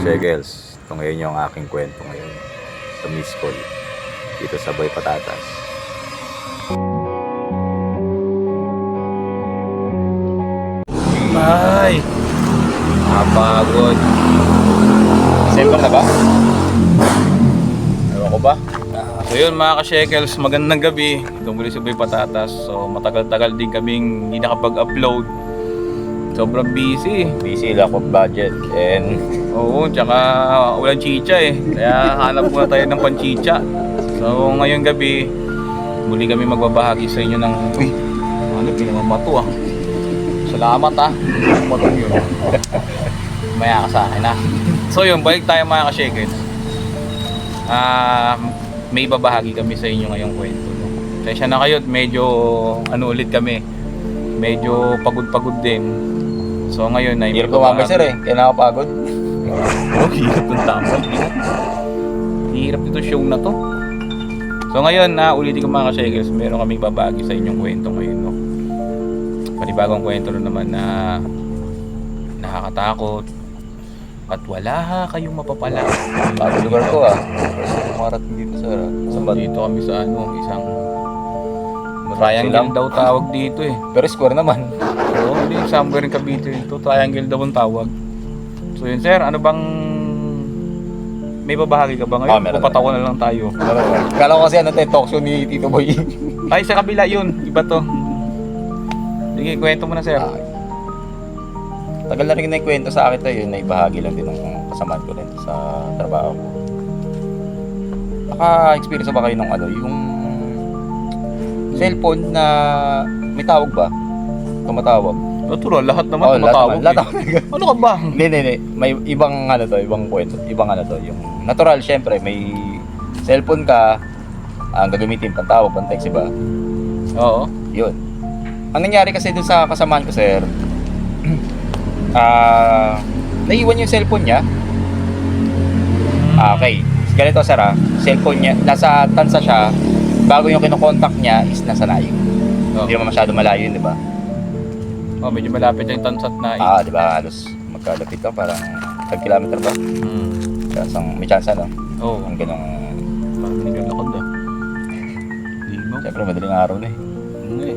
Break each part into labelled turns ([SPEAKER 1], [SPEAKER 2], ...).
[SPEAKER 1] Shekels, ito ngayon yung aking kwento ngayon sa Miss Call dito sa Boy Patatas. Ay, napagod. December na ba? Ewan ko ba? So yun mga ka-Shekels, magandang gabi. Ito muli si Boy Patatas. So matagal-tagal din kaming hindi nakapag-upload. Sobrang busy. Busy, lack of budget. And oo, tsaka walang chicha eh. Kaya hanap muna tayo ng panchicha. So ngayong gabi, muli kami magbabahagi sa inyo ng uy, ano, pinamamato ah. Salamat ah. Mato yun. Maya ka sa akin ah. So yun, balik tayo mga ka-Shekels. May babahagi kami sa inyo ngayong kwento. Kaya na kayo, medyo ano ulit kami. Medyo pagod-pagod din. So ngayon ay
[SPEAKER 2] hirap tumambay sir eh, kaya nakapagod.
[SPEAKER 1] Oh, hirap ng tambay. Hirap dito show na to. So ngayon, ulitin ko mga ka-Shekels, meron kaming babagi sa inyong kwento ngayon, no? Panibagong kwento na naman na nakakatakot at wala kayong mapapala.
[SPEAKER 2] Bago lugar ko ah. First marating dito sir.
[SPEAKER 1] Dito kami sa isang triangle daw tawag dito eh.
[SPEAKER 2] Pero square naman.
[SPEAKER 1] So, hindi, somewhere in Cavite dito, triangle daw ang tawag. So yun sir, ano bang may babahagi ka ba ngayon? Pupatawa na lang tayo.
[SPEAKER 2] Kala ko kasi talk show ni Tito Boy.
[SPEAKER 1] Ay, sa kabila yun, iba to. Sige, kwento mo na sir.
[SPEAKER 2] Tagal na rin naikwento sa akin to, yun, naibahagi lang din ng kasamaan ko rin sa trabaho ko. Naka-experience ba kayo ng yung cellphone na may tawag ba? Tumatawag.
[SPEAKER 1] Natural, lahat naman tumatawag.
[SPEAKER 2] Lahat
[SPEAKER 1] Ano ka ba?
[SPEAKER 2] Hindi. May ibang ibang kwento. Ibang yung natural, syempre, may cellphone ka, ang gagamitin pantawag, pang-text, iba.
[SPEAKER 1] Oo.
[SPEAKER 2] Yun. Ang nangyari kasi dun sa kasamaan ko, sir, naiwan yung cellphone niya. Okay. Ganito, sir, cellphone niya, nasa tansa siya, bago yung kinokontak niya is nasa Naik. Hindi naman masyado malayo yun, di ba?
[SPEAKER 1] Oh, medyo malapit yung Tansat na
[SPEAKER 2] di ba? Halos magkalapit ka, parang 5 kilometer ba? May chance, no?
[SPEAKER 1] Oo.
[SPEAKER 2] Ang ganong...
[SPEAKER 1] Parang naglalakad ah. Hindi mo.
[SPEAKER 2] Siyempre, madaling araw na eh.
[SPEAKER 1] Hindi.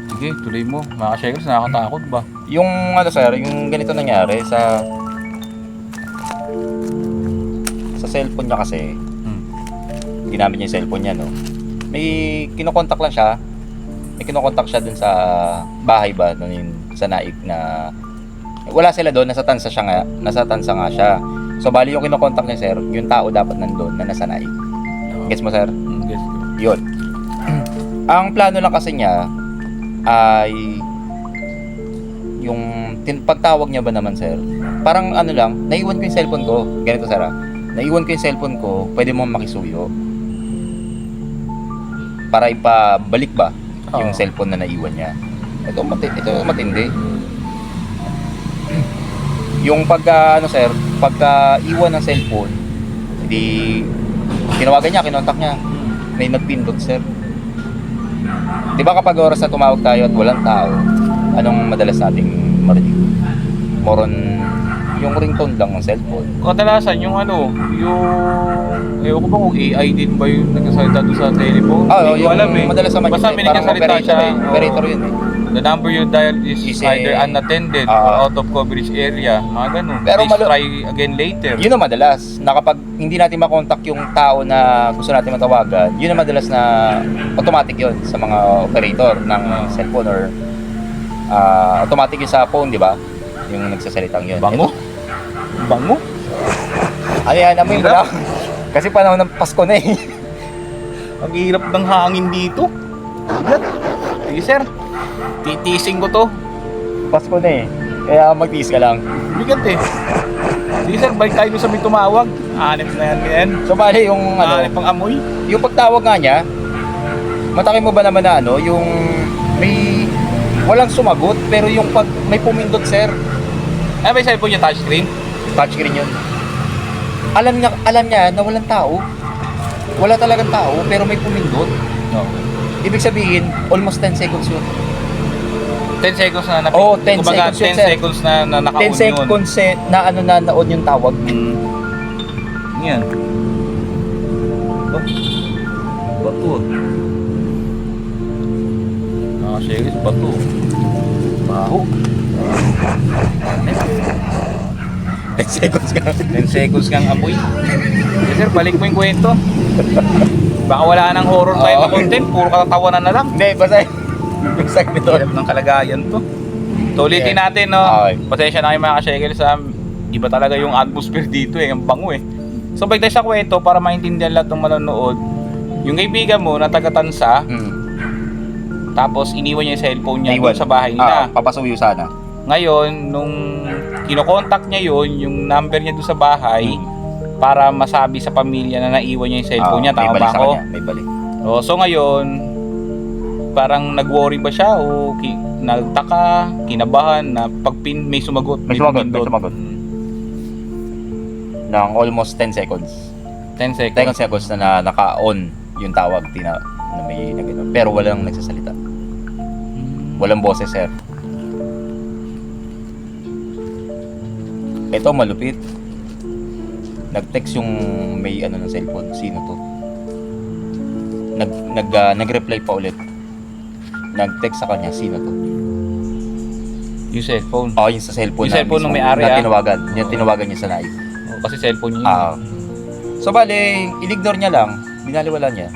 [SPEAKER 1] Sige, tuloy mo. Mga ka-Shekels, nakakatakot ba?
[SPEAKER 2] Yung sir, yung ganito nangyari sa cellphone niya kasi, ginamit niya yung cellphone niya, no? May kinokontak lang siya. May kinokontak siya dun sa bahay ba, dun sa Naik na wala sila doon, nasa tansa nga siya. So bali yung kinokontak niya, sir, yung tao dapat nandoon na nasa Naik. Gets mo, sir?
[SPEAKER 1] Gets ko.
[SPEAKER 2] Yun. Ang plano lang kasi niya ay yung pagtawag niya ba naman, sir, parang lang, naiwan ko yung cellphone ko. Ganito, sir, naiwan ko yung cellphone ko, pwede mo makisuyo para ipabalik ba yung cellphone na naiwan niya. Ito matindi. Yung sir, pagka iwan ng cellphone, hindi tinawagan niya, kinontak niya, may nagpindot, sir. Di ba kapag oras na tumawag tayo at walang tao, anong madalas nating marinig? Moron yung ringtone lang ng cellphone.
[SPEAKER 1] Kadalasan yung ewan ko ba kung AI din ba yung nagsasalita doon sa telephone? Hindi ko alam eh.
[SPEAKER 2] Madalas naman
[SPEAKER 1] basta may nagsasalita siya.
[SPEAKER 2] Operator yun eh.
[SPEAKER 1] The number you dial is either unattended or out of coverage area. Mga ganun.
[SPEAKER 2] Pero
[SPEAKER 1] please try again later.
[SPEAKER 2] Yun ang madalas. Na kapag hindi natin makontak yung tao na gusto natin matawagan, yun ang madalas na automatic yun sa mga operator ng cellphone or automatic yun sa phone, di ba? Yung nagsasalitang yun.
[SPEAKER 1] Bango?
[SPEAKER 2] Ano yan? Amoy mo lang. Kasi panahon ng Pasko na eh.
[SPEAKER 1] Ang hirap ng hangin dito. Sige sir, titising ko to.
[SPEAKER 2] Pasko na eh. Kaya magtiis ka lang.
[SPEAKER 1] Bigat eh. Sige sir, balik tayo sa may tumawag. Hanip na yan.
[SPEAKER 2] So bali yung
[SPEAKER 1] hanip ang amoy.
[SPEAKER 2] Yung pagtawag nga niya, mataki mo ba naman na yung may walang sumagot pero yung pag may pumindot, sir.
[SPEAKER 1] May cellphone niya touchscreen?
[SPEAKER 2] Touchscreen yun. Alam niya na walang tao. Wala talagang tao pero may pumindot.
[SPEAKER 1] No.
[SPEAKER 2] Ibig sabihin, almost 10 seconds yun.
[SPEAKER 1] 10 seconds na napin.
[SPEAKER 2] Oo, 10
[SPEAKER 1] Kumbaga,
[SPEAKER 2] seconds yun,
[SPEAKER 1] 10
[SPEAKER 2] sir.
[SPEAKER 1] seconds na
[SPEAKER 2] 10
[SPEAKER 1] naka-on yun.
[SPEAKER 2] seconds na ano na naon yung tawag.
[SPEAKER 1] Yan. Oh. Bato. Nakashegis, bato. Baho.
[SPEAKER 2] 10 seconds ka.
[SPEAKER 1] 10 seconds kang amoy. Yes, sir, balik mo yung kwento. Baka wala nang horror tayo na content, puro katatawanan na lang.
[SPEAKER 2] Hindi, basta nito.
[SPEAKER 1] Hirap ng kalagayan to. So ulitin natin, no?
[SPEAKER 2] Okay.
[SPEAKER 1] Pasensya na kayo mga ka-shekels, iba talaga yung atmosphere dito ang bango So balik tayo sa kwento para maintindihan lahat ng manonood. Yung kaibigan mo na taga-Tansa, tapos iniwan niya yung cellphone niya doon sa bahay nila.
[SPEAKER 2] Papasuyo sana.
[SPEAKER 1] Ngayon, nung kinokontak niya yung number niya doon sa bahay, para masabi sa pamilya na naiwan niya yung cellphone niya, tama ba ako?
[SPEAKER 2] May balik.
[SPEAKER 1] So ngayon, parang nag-worry ba siya o nagtaka, kinabahan na pag may sumagot,
[SPEAKER 2] May sumagot. Ng almost 10 seconds.
[SPEAKER 1] 10 seconds.
[SPEAKER 2] 10 seconds na naka-on yung tawag na may nagano. Pero walang nagsasalita. Walang boses, sir. Ito malupit. Nag-text yung may ano ng cellphone. Sino to? Nag-reply pa ulit. Nag-text sa kanya, sino to?
[SPEAKER 1] Yung cellphone.
[SPEAKER 2] Yung sa cellphone
[SPEAKER 1] Yung cellphone ng may-ari,
[SPEAKER 2] na tinawagan. Yung tinawagan niya sa naik.
[SPEAKER 1] Kasi cellphone niya.
[SPEAKER 2] So bale, in-ignore niya lang. Binaliwala niya.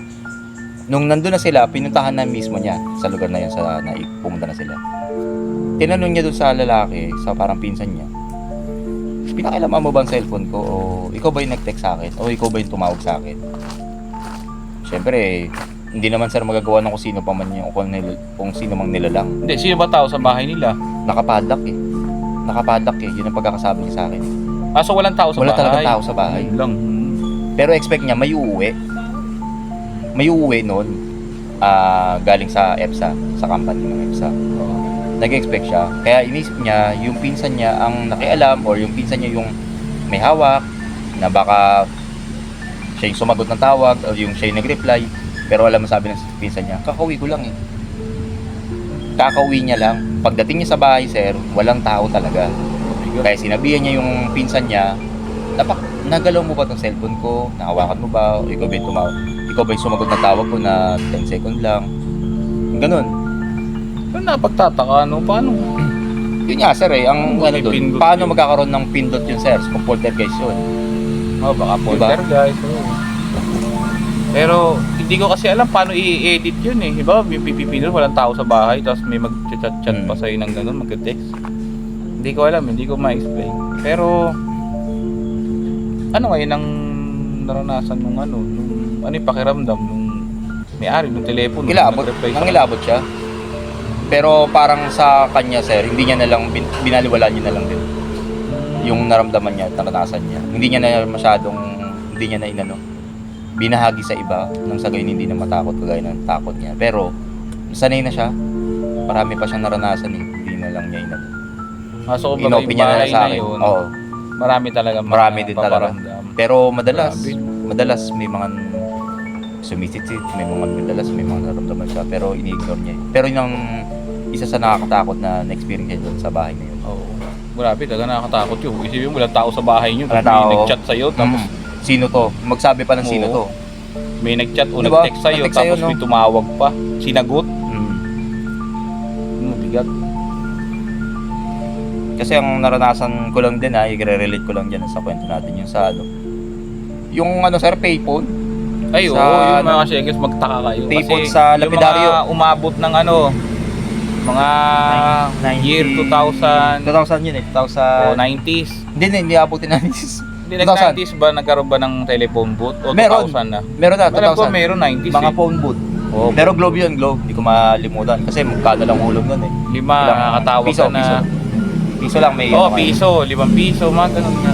[SPEAKER 2] Nung nandun na sila, pinuntahan na mismo niya sa lugar na yun sa naik. Pumunta na sila. Tinanong niya doon sa lalaki, sa parang pinsan niya, pinakailaman mo ba ang cellphone ko? O ikaw ba yung nag-text sa akin? O ikaw ba yung tumawag sa akin? Siyempre, hindi naman sir magagawa ng kung sino pa man yung kung sino mang nilalang.
[SPEAKER 1] Hindi, sino ba tao sa bahay nila?
[SPEAKER 2] Nakapadlock eh. Nakapadlock eh. Yun ang pagkakasabi niya sa akin.
[SPEAKER 1] So walang tao sa
[SPEAKER 2] Wala
[SPEAKER 1] bahay?
[SPEAKER 2] talagang tao sa bahay.
[SPEAKER 1] Lang.
[SPEAKER 2] Pero expect niya may uuwi. May uuwi noon galing sa EPSA, sa company ng EPSA. Nag-expect siya. Kaya inisip niya yung pinsan niya ang nakialam or yung pinsan niya yung may hawak na baka siya yung sumagot ng tawag o yung siya yung nag-reply. Pero alam mo sabi ng pinsan niya, kakauwi ko lang eh. Kakauwi niya lang. Pagdating niya sa bahay, sir, walang tao talaga. Kaya sinabihan niya yung pinsan niya, nagalaw mo ba itong cellphone ko? Nahawakan mo ba? O ikaw ba yung ikaw ba yung sumagot ng tawag ko na 10 second lang? Ganun.
[SPEAKER 1] Pero napagtataka, no? Paano?
[SPEAKER 2] Yun nga, sir eh. Ang
[SPEAKER 1] May
[SPEAKER 2] ano doon,
[SPEAKER 1] pindot
[SPEAKER 2] paano
[SPEAKER 1] yun.
[SPEAKER 2] magkakaroon ng pindot yun, sir? Kung poltergeist yun.
[SPEAKER 1] Baka
[SPEAKER 2] Diba?
[SPEAKER 1] poltergeist. Pero hindi ko kasi alam paano i-edit yun eh. Diba? Yung pipipindot, walang tao sa bahay, tapos may mag-chat-chat pa sa'yo ng gano'n, mag-text. Hindi ko alam, hindi ko ma-explain. Pero ano ngayon ang naranasan nung ano yung pakiramdam nung may-ari ng telepono?
[SPEAKER 2] Nangilabot siya. Pero parang sa kanya, sir, hindi niya na lang, binaliwala niya na lang din yung naramdaman niya, naranasan niya. Hindi niya na masyadong, hindi niya na inano, binahagi sa iba, nang sa gayon hindi na matakot kagaya ng takot niya. Pero, sanay na siya. Marami pa siyang naranasan eh. Hindi na lang niya inano.
[SPEAKER 1] So,
[SPEAKER 2] Inopen niya na sa akin.
[SPEAKER 1] Yun,
[SPEAKER 2] Oo.
[SPEAKER 1] marami talaga
[SPEAKER 2] Marami din talaga.
[SPEAKER 1] paparamdam.
[SPEAKER 2] Pero madalas may mga sumisit-sit, may mga naramdaman siya, pero ini-ignore niya. Pero yung isa sa nakakatakot na na-experience niya doon sa bahay na yun.
[SPEAKER 1] Oo. Grabe, talaga nakakatakot yun. Isipin mo, walang tao sa bahay niyo, tapos
[SPEAKER 2] Walang
[SPEAKER 1] may
[SPEAKER 2] tao.
[SPEAKER 1] nag-chat sa'yo, tapos
[SPEAKER 2] Sino to? Magsabi pa ng sino
[SPEAKER 1] Oo.
[SPEAKER 2] to.
[SPEAKER 1] may nag-chat o
[SPEAKER 2] Diba?
[SPEAKER 1] nag-text sa'yo,
[SPEAKER 2] Nag-text sa'yo,
[SPEAKER 1] tapos
[SPEAKER 2] no?
[SPEAKER 1] may tumawag pa, sinagot, mabigat.
[SPEAKER 2] Kasi ang naranasan ko lang din i-relate ko lang dyan sa kwento natin yung sa ano. Yung ano sir, payphone.
[SPEAKER 1] Ay,
[SPEAKER 2] Sa
[SPEAKER 1] oo, yung
[SPEAKER 2] ano,
[SPEAKER 1] mga shekels, magtaka kayo.
[SPEAKER 2] Payphone
[SPEAKER 1] Kasi
[SPEAKER 2] sa lapidaryo.
[SPEAKER 1] yung mga umabot ng ano, mga year 2000,
[SPEAKER 2] 2000 yun eh. 2000.
[SPEAKER 1] o 90s.
[SPEAKER 2] Hindi abutin na.
[SPEAKER 1] Hindi
[SPEAKER 2] 2000.
[SPEAKER 1] nag-90s ba, nagkaroon ba ng telephone booth? O
[SPEAKER 2] Meron.
[SPEAKER 1] 2000 na?
[SPEAKER 2] Meron na,
[SPEAKER 1] Alam ko
[SPEAKER 2] 2000.
[SPEAKER 1] meron 90s
[SPEAKER 2] Mga
[SPEAKER 1] eh.
[SPEAKER 2] phone booth.
[SPEAKER 1] Oo,
[SPEAKER 2] Pero globe yun, globe. Hindi ko malimutan. Kasi magkano lang hulog nun eh.
[SPEAKER 1] 5, nakakatawag
[SPEAKER 2] piso,
[SPEAKER 1] ka na.
[SPEAKER 2] Piso lang may
[SPEAKER 1] Oo,
[SPEAKER 2] ano,
[SPEAKER 1] piso, 5 piso, mga ganun nga.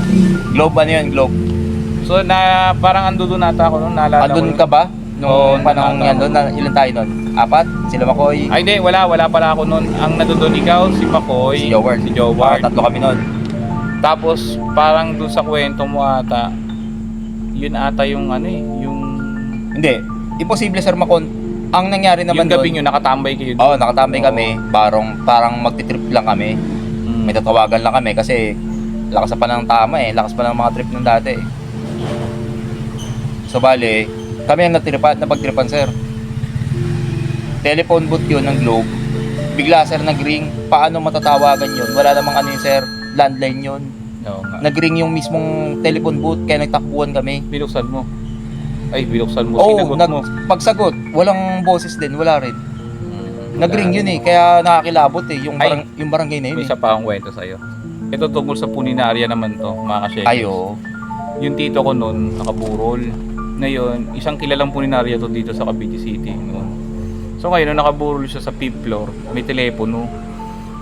[SPEAKER 2] Globe ano yun, globe.
[SPEAKER 1] So, parang ando doon nata ako noon, naalala ko.
[SPEAKER 2] Andun ka ba?
[SPEAKER 1] Oo,
[SPEAKER 2] Nung panahon
[SPEAKER 1] nandun
[SPEAKER 2] yan doon, ilan tayo doon? 4? Sila Makoy?
[SPEAKER 1] Ay, hindi, wala pala ako noon. Ang nandun doon ikaw, si Makoy,
[SPEAKER 2] Si Joward.
[SPEAKER 1] si Joward.
[SPEAKER 2] Tatlo kami noon.
[SPEAKER 1] Tapos, parang doon sa kwento mo ata, yun ata yung ano eh, yung...
[SPEAKER 2] Hindi. Imposible sir Ang nangyari naman
[SPEAKER 1] Yung gabing yun, nakatambay kayo doon.
[SPEAKER 2] Oo, nakatambay kami. Parang magti-trip lang kami.
[SPEAKER 1] Mm.
[SPEAKER 2] May tatawagan lang kami kasi lakas pa ng tama eh. Lakas pa ng mga trip ng dati eh. So bale, kami ang napagtripan sir. Telephone booth yun ng Globe. Bigla sir nag-ring. Paano matatawagan yun? Wala namang ano yun sir. Landline yun.
[SPEAKER 1] Oo nga.
[SPEAKER 2] Nag-ring yung mismong telephone booth kaya nagtakbuhan kami.
[SPEAKER 1] Binuksan mo. Ay, binuksan mo.
[SPEAKER 2] Oo,
[SPEAKER 1] Sinagot mo.
[SPEAKER 2] pagsagot, walang boses din, wala rin. Nag-ring yun eh, kaya nakakilabot eh, yung,
[SPEAKER 1] Ay,
[SPEAKER 2] yung barangay na yun
[SPEAKER 1] May
[SPEAKER 2] eh.
[SPEAKER 1] isa pa akong kwento sa'yo. Ito tungkol sa puninarya naman to, mga ka-shekels.
[SPEAKER 2] Ayo.
[SPEAKER 1] Yung tito ko noon, nakaburol. Ngayon, isang kilalang puninarya to dito sa Cavite City noon. So ngayon, nung nakaburol siya sa 5th floor, may telepono.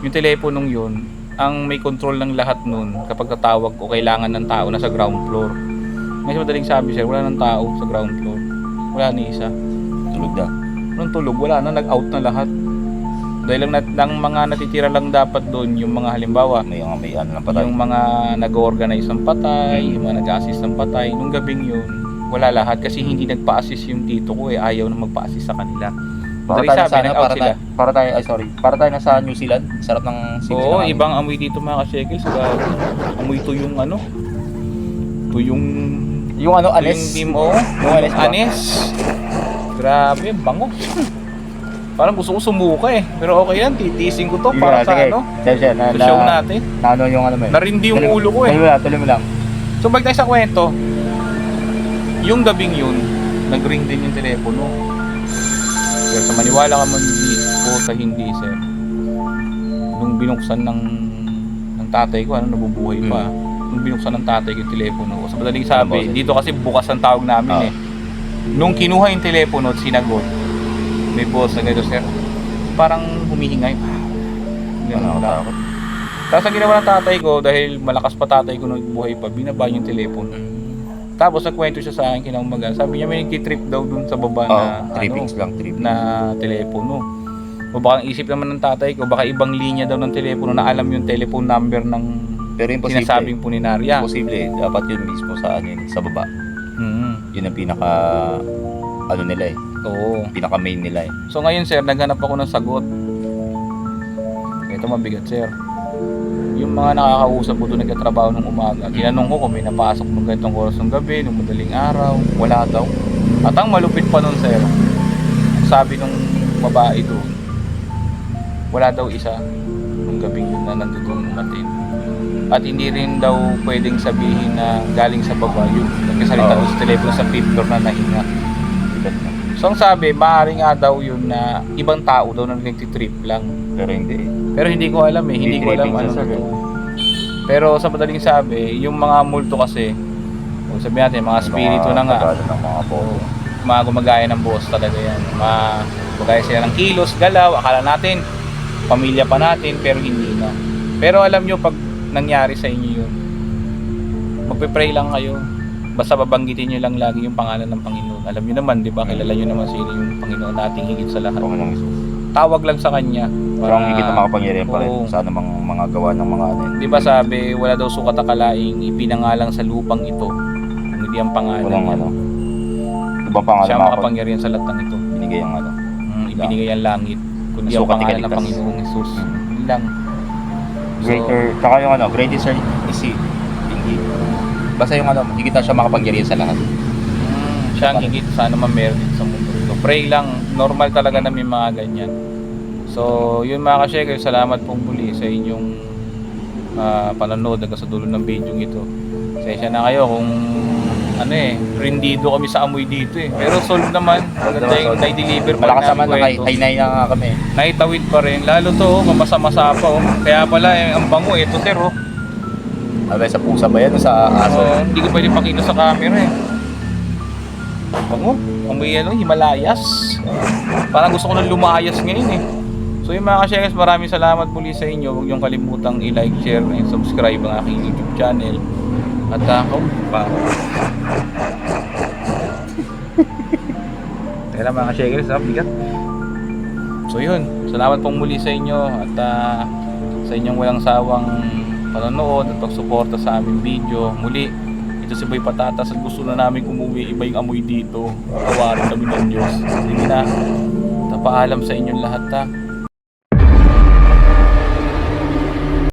[SPEAKER 1] Yung teleponong yun, ang may control ng lahat noon kapag tatawag o kailangan ng tao na sa ground floor. Ngayon, madaling sabi siya, wala ng tao sa ground floor. Wala ni isa.
[SPEAKER 2] Tulog na.
[SPEAKER 1] Nung tulog, wala na, nag-out na lahat. Dahil lang mga natitira lang dapat doon, yung mga halimbawa,
[SPEAKER 2] May ano lang patay.
[SPEAKER 1] yung mga nag-organize ng patay, yung mga nag-assist ng patay, nung gabing yun, wala lahat kasi hindi nagpa-assist yung tito ko eh, ayaw na magpa-assist sa kanila.
[SPEAKER 2] Para
[SPEAKER 1] Dali
[SPEAKER 2] tayo
[SPEAKER 1] sabi,
[SPEAKER 2] sana,
[SPEAKER 1] nag-out sila.
[SPEAKER 2] para tayo nasa New Zealand. Sarap ng city
[SPEAKER 1] Oo,
[SPEAKER 2] na kami.
[SPEAKER 1] ibang amoy dito mga ka-shekels. Amoy to yung ano, to yung
[SPEAKER 2] Yung ano,
[SPEAKER 1] to
[SPEAKER 2] anes.
[SPEAKER 1] yung team o,
[SPEAKER 2] Yung anes ba?
[SPEAKER 1] anes. Grabe, bango. Parang gusto ko sumuka eh. Pero okay yan, titiising ko to para sa ano,
[SPEAKER 2] Siya,
[SPEAKER 1] sa show natin.
[SPEAKER 2] na ano yung ano mo eh.
[SPEAKER 1] Narindi yung ulo ko eh.
[SPEAKER 2] Tuloy mo lang.
[SPEAKER 1] So balik tayo sa kwento. Yung gabing yun, nag-ring din yung telepono. Pero sa maniwala ka man o sa hindi, sir. Nung binuksan ng tatay ko, nabubuhay pa. Nung binuksan ng tatay ko yung telepono ko. Sa madaling sabi, dito kasi bukas ang tawag namin eh. Nung kinuha yung telepono at sinagot, may boss na gano'n, sir. Parang humihingay. Ganun lang. Tapos ang ginawa ng tatay ko, dahil malakas pa tatay ko nung buhay pa, binaba yung telepono. Tapos nagkwento siya sa akin kinaumaga. Sabi niya may nagtitrip daw dun sa baba na
[SPEAKER 2] trippings lang, trippings.
[SPEAKER 1] na telepono. O baka ang isip naman ng tatay ko, baka ibang linya daw ng telepono na alam yung telephone number ng
[SPEAKER 2] Pero imposible.
[SPEAKER 1] sinasabing puninarya.
[SPEAKER 2] Imposible. Dapat yun mismo sa ano yun, sa baba. Yun ang pinaka ano nila eh.
[SPEAKER 1] Oo.
[SPEAKER 2] Pinaka main nila eh.
[SPEAKER 1] So ngayon sir, naghanap ako ng sagot. Ito mabigat sir. Yung mga nakakausap ko doon nagtatrabaho nung umaga, tinanong ko kung may napasok nung ganitong oras ng gabi, nung madaling araw, wala daw. At ang malupit pa nun sir, sabi nung babae doon, wala daw isa nung gabing yun na nandoon umatin. At hindi rin daw pwedeng sabihin na galing sa baba yun. Nagkasalita ko sa telepono sa 5th floor na nahinga. So ang sabi, maaari nga daw yun na ibang tao daw na nagtitrip lang.
[SPEAKER 2] Pero hindi eh.
[SPEAKER 1] Pero hindi ko alam eh, hindi ko alam ano to. Pero sa madaling sabi, yung mga multo kasi, kung sabihin natin, mga spirito na nga,
[SPEAKER 2] Ng mga boto.
[SPEAKER 1] mga gumagaya ng boss talaga yan. Gumagaya sila ng kilos, galaw, akala natin, pamilya pa natin, pero hindi na. Pero alam nyo, pag nangyari sa inyo yun, magpe-pray lang kayo. Basta babanggitin nyo lang lagi yung pangalan ng Panginoon. Alam nyo naman, di ba? Kilala nyo naman sino yung Panginoon nating higit sa lahat.
[SPEAKER 2] Panginoong Isus.
[SPEAKER 1] Tawag lang sa Kanya.
[SPEAKER 2] Pero ang higit na makapangyarihan pa rin
[SPEAKER 1] Oo.
[SPEAKER 2] sa anumang mga gawa ng mga ano yun.
[SPEAKER 1] Di ba sabi, wala daw sukat akalaing ipinangalang sa lupang ito. Kung hindi ang pangalan
[SPEAKER 2] Walang
[SPEAKER 1] niya.
[SPEAKER 2] ano. Ibang pangalan
[SPEAKER 1] Siya
[SPEAKER 2] mga
[SPEAKER 1] makapangyarihan sa lahat ng ito.
[SPEAKER 2] binigay ang ano.
[SPEAKER 1] Ibinigay ang langit. Kundi ang
[SPEAKER 2] Sukat
[SPEAKER 1] pangalan ng
[SPEAKER 2] ikaligtas.
[SPEAKER 1] Panginoong Isus. Yun lang.
[SPEAKER 2] Greater, tsaka yung ano, greatest is he. Hindi. Basta yung ano, higit na siya makapangyarihan sa lahat.
[SPEAKER 1] Siya ang higit sana meron dito sa mundo ito. Pray lang. Normal talaga na may mga ganyan. So, yun mga ka-shekers, salamat pong muli sa inyong panonood hanggang sa dulo ng video ito. Sensya na kayo kung ano eh, rindido kami sa amoy dito eh. Pero solve naman. Maganda yung na-deliver pa
[SPEAKER 2] Malakas naman na
[SPEAKER 1] kwento.
[SPEAKER 2] high na nga kami.
[SPEAKER 1] Naitawid pa rin. Lalo to, mamasa-masa pa oh. Kaya pala, ang bango ito sir oh.
[SPEAKER 2] Abay sa pusa ba yan o sa aso?
[SPEAKER 1] Hindi ko pwede pakita sa camera eh. Bango. Amoy ano, Himalayas. Parang gusto ko nang lumayas ngayon eh. So yung mga ka-shekers, maraming salamat muli sa inyo. Huwag niyong kalimutang i-like, share, and subscribe ang aking YouTube channel. At pa. Kaya lang mga ka-shekers, bigat. So yun, salamat pong muli sa inyo at sa inyong walang sawang panonood at pagsuporta sa aming video. Muli, dito si Boy Patatas at gusto na namin umuwi, iba yung amoy dito. Tawarin kami ng Diyos. Sige na, tapaalam sa inyong lahat ha.